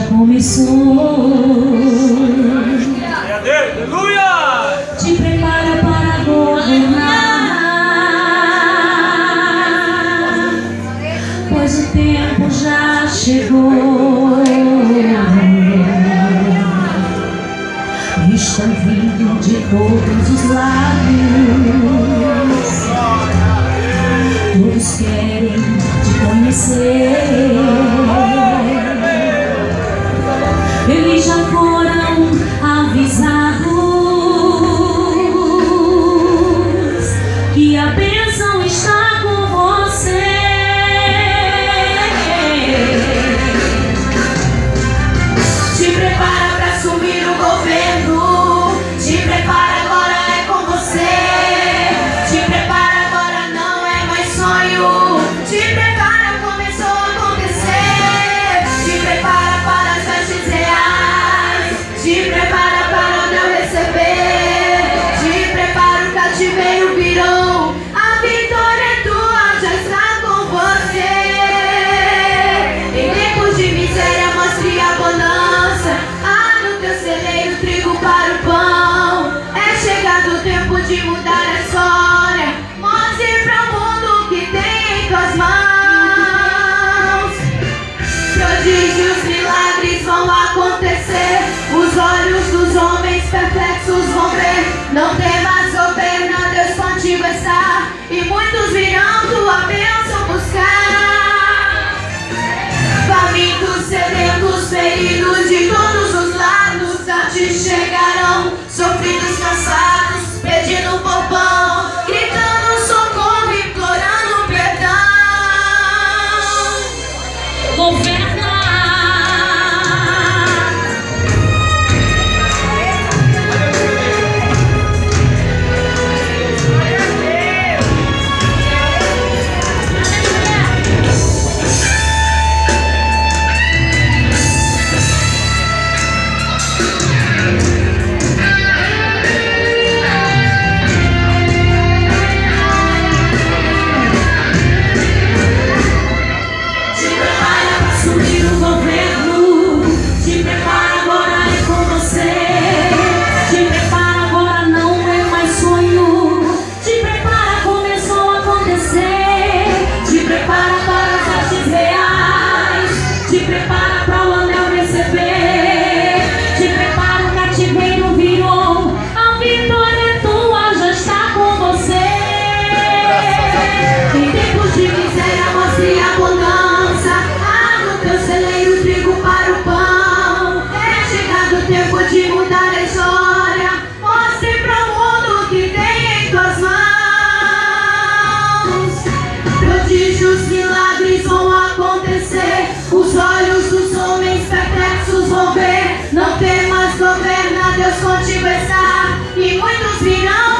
começou. Aleluia! Te prepara para governar, pois o tempo já chegou. Estão vindo de todos os lados, todos querem te conhecer. Eles já foram avisados que a bênção está com você. Te prepara para assumir o governo. Te prepara, agora é com você. Te prepara, agora não é mais sonho. Te prepara, começou a acontecer. Te prepara para as vestes reais. Te prepara para não receber. Te prepara, o cativeiro virou. A vitória é tua, já está com você. Em tempos de miséria, mostre a bonança. Há no teu celeiro trigo para o pão. É chegado o tempo de mudar a história. Mostre para o mundo o que tem em tuas mãos. Prodígios, milagres vão acontecer. Os olhos dos homens perplexos vão ver. Não temas, governa, Deus contigo está. E muitos virão tua bênção buscar. Famintos, sedentos, feridos de todos os lados a ti chegarão. Sofridos, cansados, pedindo por pão, gritando socorro, implorando perdão. Governa. Tempo de mudar a história. Mostre para o mundo o que tem em tuas mãos. Prodígios, milagres vão acontecer. Os olhos dos homens perplexos vão ver. Não temas, governa, Deus contigo está. E muitos virão